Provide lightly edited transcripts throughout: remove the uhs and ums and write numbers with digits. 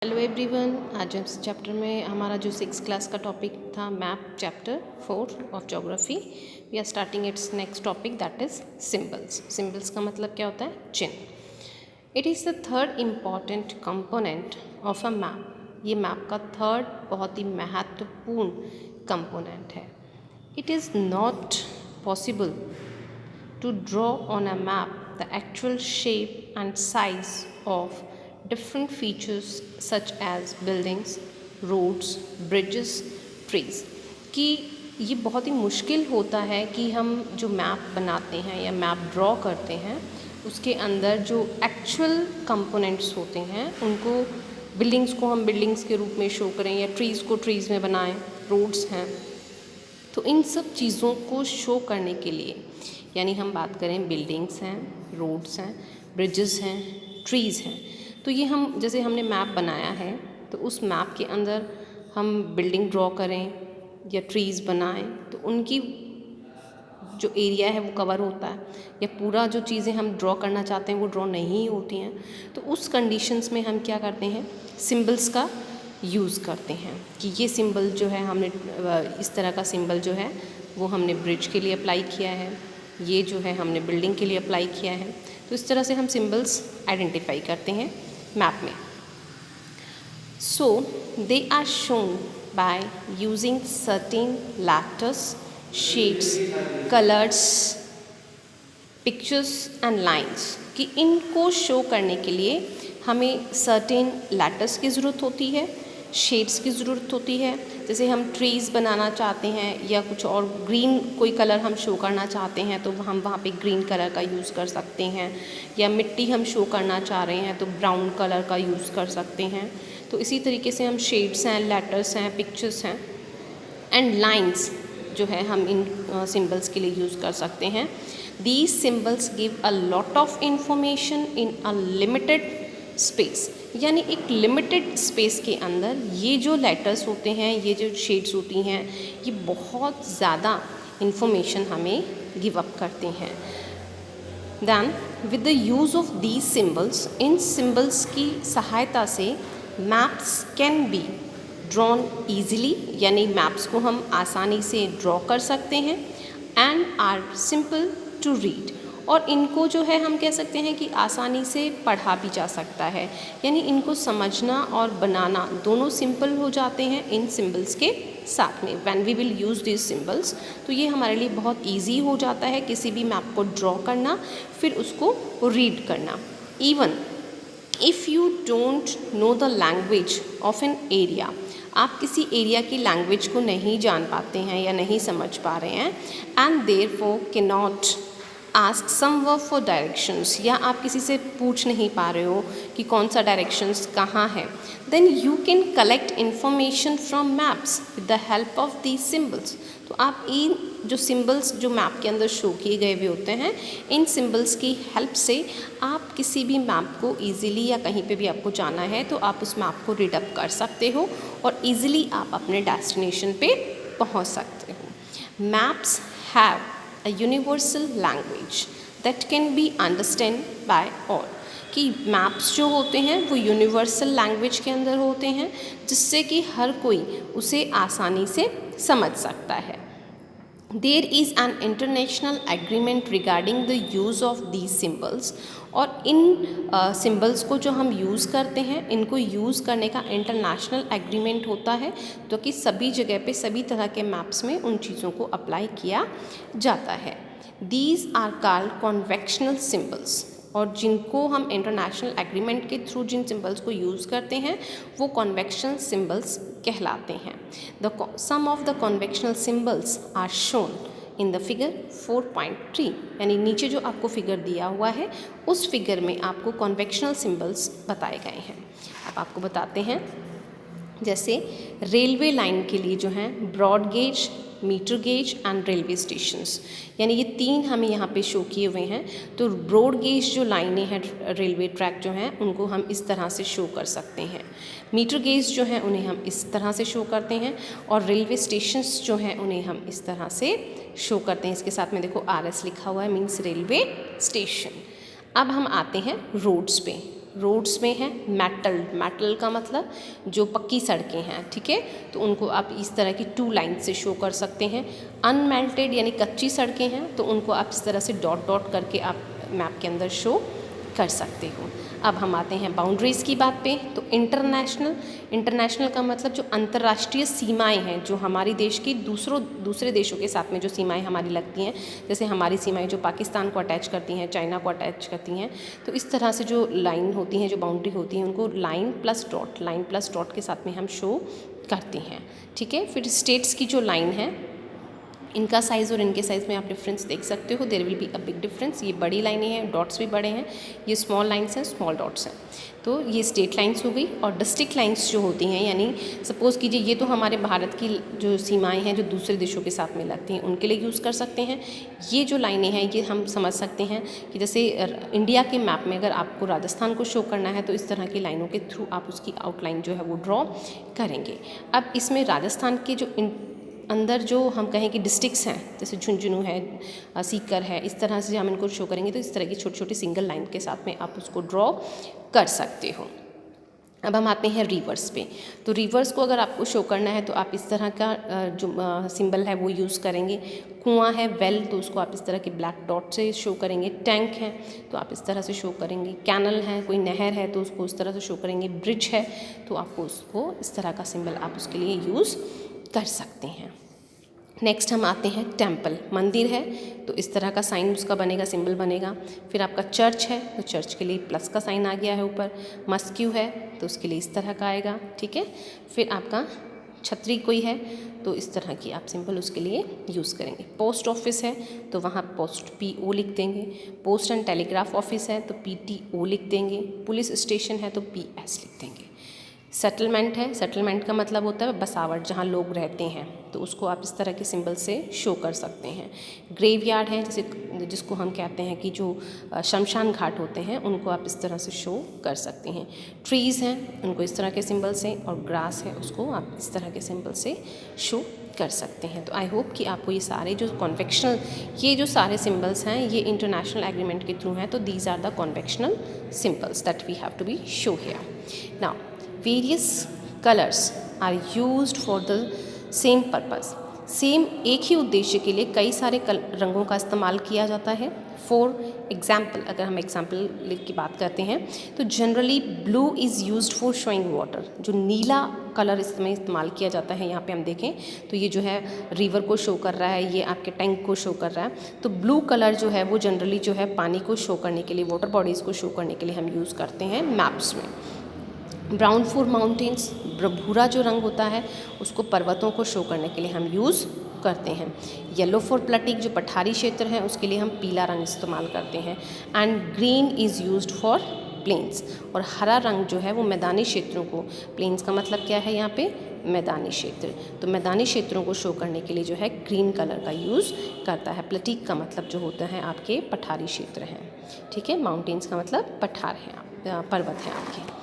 Hello everyone, आज इस chapter में हमारा जो 6 क्लास का टॉपिक था map chapter 4 of geography, we are starting its next topic that is symbols. Symbols का मतलब क्या होता है? चिन्ह। It is the third important component of a map. ये मैप का थर्ड बहुत ही महत्वपूर्ण कंपोनेंट है। It is not possible to draw on a map the actual shape and size of different features such as buildings, roads, bridges, trees। कि ये बहुत ही मुश्किल होता है कि हम जो मैप बनाते हैं या मैप ड्रॉ करते हैं उसके अंदर जो एक्चुअल कंपोनेंट्स होते हैं उनको, बिल्डिंग्स को हम बिल्डिंग्स के रूप में शो करें या ट्रीज़ को ट्रीज़ में बनाएं, रोड्स हैं, तो इन सब चीज़ों को शो करने के लिए, यानी हम बात करें बिल्डिंग्स हैं, रोड्स हैं, ब्रिजेस हैं, ट्रीज़ हैं, तो ये हम जैसे हमने मैप बनाया है तो उस मैप के अंदर हम बिल्डिंग ड्रॉ करें या ट्रीज़ बनाएं तो उनकी जो एरिया है वो कवर होता है या पूरा जो चीज़ें हम ड्रॉ करना चाहते हैं वो ड्रॉ नहीं होती हैं। तो उस कंडीशंस में हम क्या करते हैं, सिंबल्स का यूज़ करते हैं कि ये सिंबल जो है हमने इस तरह का सिंबल जो है वो हमने ब्रिज के लिए अप्लाई किया है, ये जो है हमने बिल्डिंग के लिए अप्लाई किया है। तो इस तरह से हम सिंबल्स आइडेंटिफाई करते हैं मैप में। So they are shown by using certain letters, shades, colours, pictures and lines. कि इनको शो करने के लिए हमें सर्टेन लेटर्स की ज़रूरत होती है, शेड्स की ज़रूरत होती है। जैसे हम ट्रीज़ बनाना चाहते हैं या कुछ और ग्रीन कोई कलर हम शो करना चाहते हैं तो हम वहाँ पे ग्रीन कलर का यूज़ कर सकते हैं, या मिट्टी हम शो करना चाह रहे हैं तो ब्राउन कलर का यूज़ कर सकते हैं। तो इसी तरीके से हम शेड्स हैं, लेटर्स हैं, पिक्चर्स हैं एंड लाइंस जो है हम इन सिंबल्स के लिए यूज़ कर सकते हैं। These symbols give a lot of information in a limited space। यानी एक लिमिटेड स्पेस के अंदर ये जो लेटर्स होते हैं, ये जो शेड्स होती हैं, ये बहुत ज़्यादा इंफॉर्मेशन हमें गिव अप करते हैं। Then with the use of these symbols, इन सिम्बल्स की सहायता से maps can be drawn easily, यानी मैप्स को हम आसानी से ड्रॉ कर सकते हैं, and are simple to read. और इनको जो है हम कह सकते हैं कि आसानी से पढ़ा भी जा सकता है, यानी इनको समझना और बनाना दोनों सिंपल हो जाते हैं इन सिंबल्स के साथ में। When we will use this symbols, तो ये हमारे लिए बहुत इजी हो जाता है किसी भी मैप को ड्रॉ करना, फिर उसको रीड करना। Even if you don't know the language of an area, आप किसी एरिया की लैंग्वेज को नहीं जान पाते हैं या नहीं समझ पा रहे हैं, and therefore can not ask someone for directions, या आप किसी से पूछ नहीं पा रहे हो कि कौन सा डायरेक्शंस कहाँ है, then you can collect information from maps with the help of these symbols. तो आप इन जो सिंबल्स जो मैप के अंदर शो किए गए हुए होते हैं, इन सिंबल्स की हेल्प से आप किसी भी मैप को ईजिली, या कहीं पे भी आपको जाना है तो आप उस मैप को रीड अप कर सकते हो और ईजिली आप अपने डेस्टिनेशन पे पहुंच सकते हो। Maps have a universal language that can be understand by all. कि मैप्स जो होते हैं वो यूनिवर्सल लैंग्वेज के अंदर होते हैं जिससे कि हर कोई उसे आसानी से समझ सकता है। There is an international agreement regarding the use of these symbols. और इन सिम्बल्स को जो हम यूज़ करते हैं, इनको यूज़ करने का इंटरनेशनल एग्रीमेंट होता है, जो कि सभी जगह पे सभी तरह के मैप्स में उन चीज़ों को अप्लाई किया जाता है। These are called conventional symbols. और जिनको हम इंटरनेशनल एग्रीमेंट के थ्रू जिन सिंबल्स को यूज़ करते हैं वो कॉन्वेक्शनल सिंबल्स कहलाते हैं। Some of the conventional symbols are shown in the figure 4.3। यानी नीचे जो आपको फिगर दिया हुआ है उस फिगर में आपको कॉन्वेक्शनल सिंबल्स बताए गए हैं। अब आपको बताते हैं, जैसे रेलवे लाइन के लिए जो हैं broad gauge, metre gauge and railway stations, यानी ये तीन हमें यहाँ पे शो किए हुए हैं। तो ब्रॉड गेज जो लाइनें हैं रेलवे ट्रैक जो हैं उनको हम इस तरह से शो कर सकते हैं, मीटर गेज जो हैं उन्हें हम इस तरह से शो करते हैं, और रेलवे स्टेशंस जो हैं उन्हें हम इस तरह से शो करते हैं। इसके साथ में देखो RS लिखा हुआ है, मीन्स रेलवे स्टेशन। अब हम आते हैं रोड्स पे। रोड्स में है मेटल, मेटल का मतलब जो पक्की सड़कें हैं, ठीक है, तो उनको आप इस तरह की 2 लाइन से शो कर सकते हैं। अनमेल्टेड यानी कच्ची सड़कें हैं तो उनको आप इस तरह से डॉट डॉट करके आप मैप के अंदर शो कर सकते हो। अब हम आते हैं बाउंड्रीज़ की बात पे। तो इंटरनेशनल, इंटरनेशनल का मतलब जो अंतर्राष्ट्रीय सीमाएं हैं, जो हमारी देश की दूसरे देशों के साथ में जो सीमाएं हमारी लगती हैं, जैसे हमारी सीमाएं जो पाकिस्तान को अटैच करती हैं, चाइना को अटैच करती हैं, तो इस तरह से जो लाइन होती हैं, जो बाउंड्री होती हैं, उनको लाइन प्लस डॉट के साथ में हम शो करते हैं, ठीक है। फिर स्टेट्स की जो लाइन है, इनका साइज़ और इनके साइज़ में आप डिफरेंस देख सकते हो, there will be a big difference. ये बड़ी लाइनें हैं, डॉट्स भी बड़े हैं, ये स्मॉल लाइन्स हैं, स्मॉल डॉट्स हैं। तो ये स्टेट लाइन्स हो गई। और डिस्ट्रिक्ट लाइन्स जो होती हैं, यानी सपोज़ कीजिए ये तो हमारे भारत की जो सीमाएं हैं जो दूसरे देशों के साथ में लगती हैं, उनके लिए यूज़ कर सकते हैं। ये जो लाइनें हैं ये हम समझ सकते हैं कि जैसे इंडिया के मैप में अगर आपको राजस्थान को शो करना है तो इस तरह की लाइनों के थ्रू आप उसकी आउटलाइन जो है वो ड्रॉ करेंगे। अब इसमें राजस्थान के जो अंदर जो हम कहें कि डिस्ट्रिक्ट्स हैं, जैसे झुंझुनू है, सीकर है, इस तरह से हम इनको शो करेंगे तो इस तरह की छोटी छोटी सिंगल लाइन के साथ में आप उसको ड्रॉ कर सकते हो। अब हम आते हैं रिवर्स पे। तो रिवर्स को अगर आपको शो करना है तो आप इस तरह का जो सिंबल है वो यूज़ करेंगे। कुआं है, वेल, तो उसको आप इस तरह के ब्लैक डॉट से शो करेंगे। टैंक है तो आप इस तरह से शो करेंगे। कैनल है, कोई नहर है तो उसको इस तरह से शो करेंगे। ब्रिज है तो आपको उसको इस तरह का सिंबल आप उसके लिए यूज़ कर सकते हैं। नेक्स्ट हम आते हैं टेम्पल, मंदिर है तो इस तरह का साइन उसका बनेगा, सिंबल बनेगा। फिर आपका चर्च है तो चर्च के लिए प्लस का साइन आ गया है ऊपर। मस्क्यू है तो उसके लिए इस तरह का आएगा, ठीक है। फिर आपका छतरी कोई है तो इस तरह की आप सिंबल उसके लिए यूज़ करेंगे। पोस्ट ऑफिस है तो वहाँ पोस्ट PO लिख देंगे। पोस्ट एंड टेलीग्राफ ऑफिस है तो PTO लिख देंगे। पुलिस स्टेशन है तो PS लिख देंगे। सेटलमेंट है, सेटलमेंट का मतलब होता है बसावट, जहाँ लोग रहते हैं, तो उसको आप इस तरह के सिंबल से शो कर सकते हैं। ग्रेवयार्ड है, जैसे जिसको हम कहते हैं कि जो शमशान घाट होते हैं उनको आप इस तरह से शो कर सकते हैं। ट्रीज़ हैं उनको इस तरह के सिंबल से, और ग्रास है उसको आप इस तरह के सिंबल से शो कर सकते हैं। तो आई होप कि आपको ये सारे जो कॉन्वेक्शनल, ये जो सारे सिंबल्स हैं ये इंटरनेशनल एग्रीमेंट के थ्रू हैं, तो these are the conventional symbols that we have to be show here. Now various colors are used for the same purpose। Same एक ही उद्देश्य के लिए कई सारे रंगों का इस्तेमाल किया जाता है। फॉर एग्जाम्पल, अगर हम एग्जाम्पल की बात करते हैं तो generally blue is used for showing water. जो नीला कलर इसमें इस्तेमाल किया जाता है, यहाँ पे हम देखें तो ये जो है रिवर को शो कर रहा है, ये आपके टैंक को शो कर रहा है। तो ब्लू कलर जो है वो जनरली जो है पानी को शो करने के लिए, वाटर बॉडीज़ को शो करने के लिए हम यूज़ करते हैं मैप्स में। ब्राउन फॉर माउंटेन्स, भूरा जो रंग होता है उसको पर्वतों को शो करने के लिए हम यूज़ करते हैं। येलो फॉर प्लेटिक, जो पठारी क्षेत्र है उसके लिए हम पीला रंग इस्तेमाल करते हैं। And green is used for plains, और हरा रंग जो है वो मैदानी क्षेत्रों को, प्लेन्स का मतलब क्या है यहाँ पे मैदानी क्षेत्र, तो मैदानी क्षेत्रों को शो करने के लिए जो है ग्रीन कलर का यूज़ करता है। प्लेटिक का मतलब जो होता है आपके पठारी क्षेत्र हैं, ठीक है। माउंटेन्स का मतलब पठार हैं, पर्वत हैं आपके।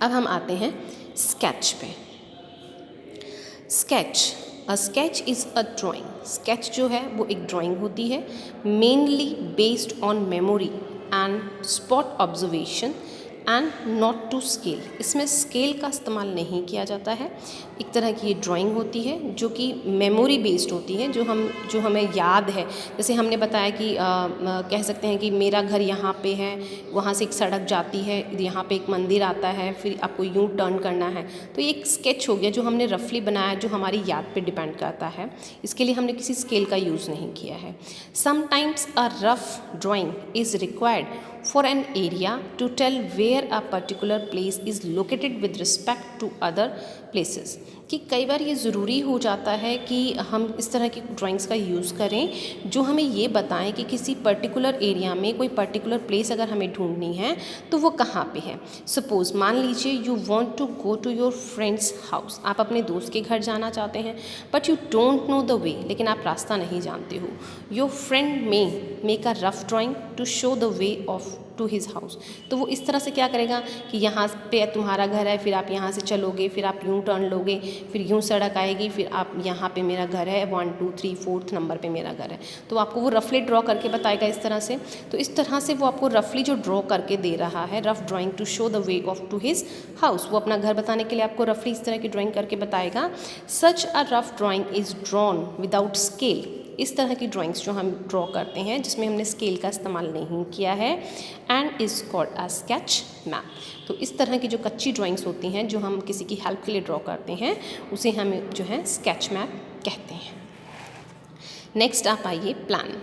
अब हम आते हैं स्केच पे। Sketch, a sketch is a drawing. Sketch जो है वो एक ड्राइंग होती है, mainly based on memory and spot observation and not to scale. इसमें स्केल का इस्तेमाल नहीं किया जाता है। एक तरह की ये ड्राइंग होती है जो कि मेमोरी बेस्ड होती है, जो हमें याद है। जैसे हमने बताया कि कह सकते हैं कि मेरा घर यहाँ पे है, वहाँ से एक सड़क जाती है, यहाँ पे एक मंदिर आता है, फिर आपको यूँ टर्न करना है। तो ये एक स्केच हो गया जो हमने रफली बनाया, जो हमारी याद पे डिपेंड करता है। इसके लिए हमने किसी स्केल का यूज़ नहीं किया है। Sometimes a rough drawing is required for an area to tell where a particular place is located with respect to other places। कि कई बार ये ज़रूरी हो जाता है कि हम इस तरह की ड्राइंग्स का यूज़ करें जो हमें ये बताएं कि किसी पर्टिकुलर एरिया में कोई पर्टिकुलर प्लेस अगर हमें ढूंढनी है तो वो कहाँ पे है। सपोज़ मान लीजिए you want to go to your friend's house, आप अपने दोस्त के घर जाना चाहते हैं, but you don't know the way, लेकिन आप रास्ता नहीं जानते हो। Your friend may make a rough drawing to show the way of to his house. तो वो इस तरह से क्या करेगा कि यहाँ पे तुम्हारा घर है, फिर आप यहाँ से चलोगे, फिर आप यूँ टर्न लोगे, फिर यूँ सड़क आएगी, फिर आप यहाँ पे मेरा घर है 1 2 3 4 नंबर पे मेरा घर है। तो आपको वो रफली ड्रॉ करके बताएगा इस तरह से। तो इस तरह से वो आपको रफली जो ड्रॉ करके दे रहा है, rough drawing to show the way of to his house, वो अपना घर बताने के लिए आपको रफली इस तरह की ड्राइंग करके बताएगा। Such a rough drawing is drawn without scale. इस तरह की ड्राइंग्स जो हम ड्रॉ करते हैं जिसमें हमने स्केल का इस्तेमाल नहीं किया है, and is called a sketch map. तो इस तरह की जो कच्ची ड्राइंग्स होती हैं जो हम किसी की हेल्प के लिए ड्रॉ करते हैं उसे हम जो है स्केच मैप कहते हैं। नेक्स्ट आप आइए plan.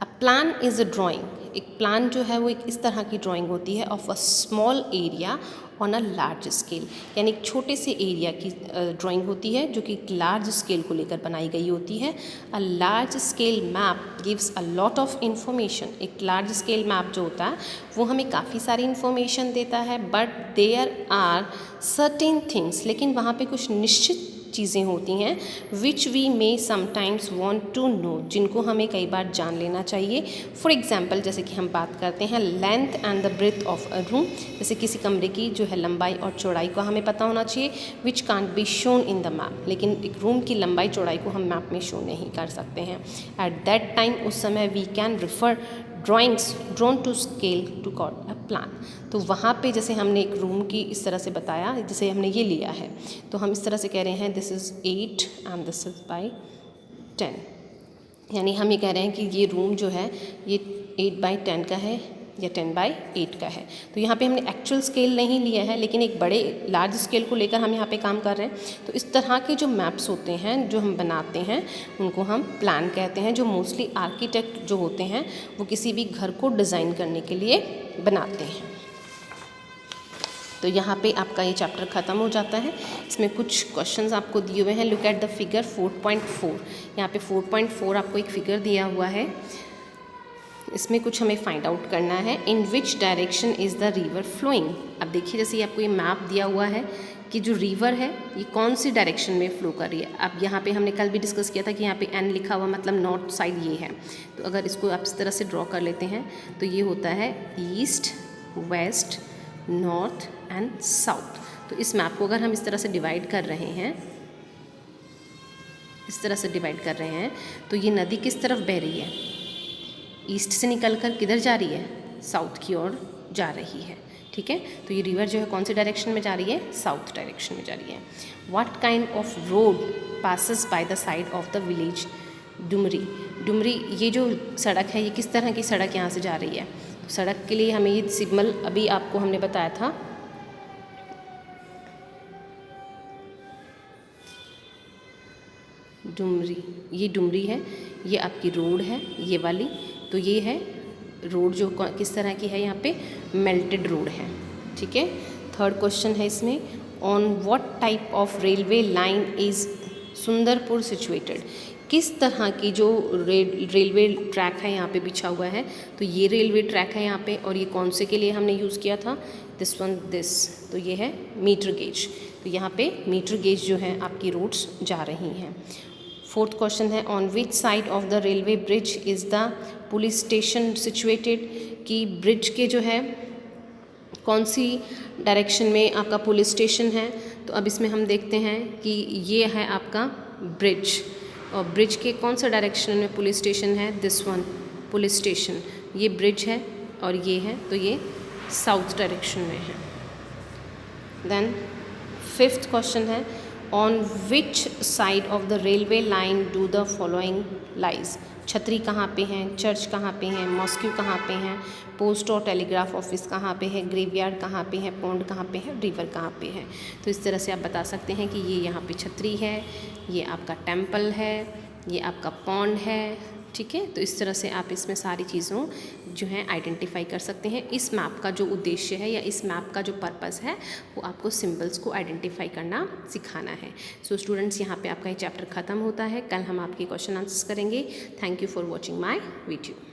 A plan is a drawing. एक प्लान जो है वो एक इस तरह की ड्राइंग होती है of a small area on a large scale, यानी एक छोटे से एरिया की ड्राइंग होती है जो कि एक लार्ज स्केल को लेकर बनाई गई होती है। A large scale map gives a lot of information. एक लार्ज स्केल मैप जो होता है वो हमें काफ़ी सारी इन्फॉर्मेशन देता है, but there are certain things, लेकिन वहाँ पे कुछ निश्चित चीज़ें होती हैं which we may sometimes want to know, जिनको हमें कई बार जान लेना चाहिए। फॉर एग्जाम्पल जैसे कि हम बात करते हैं length and the breadth of a room, जैसे किसी कमरे की जो है लंबाई और चौड़ाई को हमें पता होना चाहिए, which can't be shown in the map, लेकिन एक रूम की लंबाई चौड़ाई को हम मैप में शो नहीं कर सकते हैं। एट दैट टाइम उस समय we can refer drawings drawn to scale to call a plan. तो वहाँ पे जैसे हमने एक रूम की इस तरह से बताया, जैसे हमने ये लिया है तो हम इस तरह से कह रहे हैं this is 8 and this is by 10, यानी हम ये कह रहे हैं कि ये रूम जो है ये 8 बाई 10 का है या 10 बाई 8 का है। तो यहाँ पे हमने एक्चुअल स्केल नहीं लिया है, लेकिन एक बड़े लार्ज स्केल को लेकर हम यहाँ पे काम कर रहे हैं। तो इस तरह के जो मैप्स होते हैं जो हम बनाते हैं उनको हम प्लान कहते हैं, जो मोस्टली आर्किटेक्ट जो होते हैं वो किसी भी घर को डिज़ाइन करने के लिए बनाते हैं। तो यहाँ पे आपका ये चैप्टर ख़त्म हो जाता है। इसमें कुछ क्वेश्चंस आपको दिए हुए हैं। Look at the figure 4.4। यहाँ पे 4.4 आपको एक फिगर दिया हुआ है, इसमें कुछ हमें फाइंड आउट करना है। In which direction is the river flowing. अब देखिए जैसे ये आपको ये मैप दिया हुआ है कि जो रिवर है ये कौन सी डायरेक्शन में फ़्लो कर रही है। अब यहाँ पे हमने कल भी डिस्कस किया था कि यहाँ पे एन लिखा हुआ मतलब नॉर्थ साइड ये है। तो अगर इसको आप इस तरह से ड्रॉ कर लेते हैं तो ये होता है east, west, north and south. तो इस मैप को अगर हम इस तरह से डिवाइड कर रहे हैं, इस तरह से डिवाइड कर रहे हैं, तो ये नदी किस तरफ बह रही है, ईस्ट से निकलकर किधर जा रही है, साउथ की ओर जा रही है। ठीक है, तो ये रिवर जो है कौन सी डायरेक्शन में जा रही है, साउथ डायरेक्शन में जा रही है। What kind of road passes by the side of the village Dumri. Dumri ये जो सड़क है ये किस तरह की सड़क यहाँ से जा रही है। तो सड़क के लिए हमें ये सिग्नल अभी आपको हमने बताया था, डुमरी, ये डुमरी है, ये आपकी रोड है ये वाली। तो ये है रोड जो किस तरह की है, यहाँ पे मेल्टेड रोड है। ठीक है, थर्ड क्वेश्चन है इसमें, on what type of railway line is Sundarpur situated. किस तरह की जो रेलवे ट्रैक है यहाँ पे बिछा हुआ है। तो ये रेलवे ट्रैक है यहाँ पे, और ये कौन से के लिए हमने यूज़ किया था, दिस वन दिस। तो ये है मीटर गेज। तो यहाँ पे मीटर गेज जो है आपकी रोड्स जा रही हैं। फोर्थ क्वेश्चन है, on which side of the railway bridge is the police station situated. कि ब्रिज के जो है कौन सी डायरेक्शन में आपका पुलिस स्टेशन है। तो अब इसमें हम देखते हैं कि ये है आपका ब्रिज, और ब्रिज के कौन सा डायरेक्शन में पुलिस स्टेशन है, दिस वन पुलिस स्टेशन। ये ब्रिज है और ये है, तो ये साउथ डायरेक्शन में है। देन फिफ्थ क्वेश्चन है, on which side of the railway line do the following lies. छतरी कहाँ पे हैं, चर्च कहाँ पे हैं, मॉस्क्यू कहाँ पे हैं, पोस्ट और टेलीग्राफ ऑफिस कहाँ पे है, ग्रेवयार्ड कहाँ पे है, पॉन्ड कहाँ पे है, रिवर कहाँ पे है। तो इस तरह से आप बता सकते हैं कि ये यहाँ पे छतरी है, ये आपका टेम्पल है, ये आपका पॉन्ड है। ठीक है, तो इस तरह से आप इसमें सारी चीज़ों जो है आइडेंटिफाई कर सकते हैं। इस मैप का जो उद्देश्य है या इस मैप का जो पर्पस है वो आपको सिंबल्स को आइडेंटिफाई करना सिखाना है। सो स्टूडेंट्स, यहाँ पे आपका ये चैप्टर ख़त्म होता है। कल हम आपके क्वेश्चन आंसर्स करेंगे। Thank you for watching my video.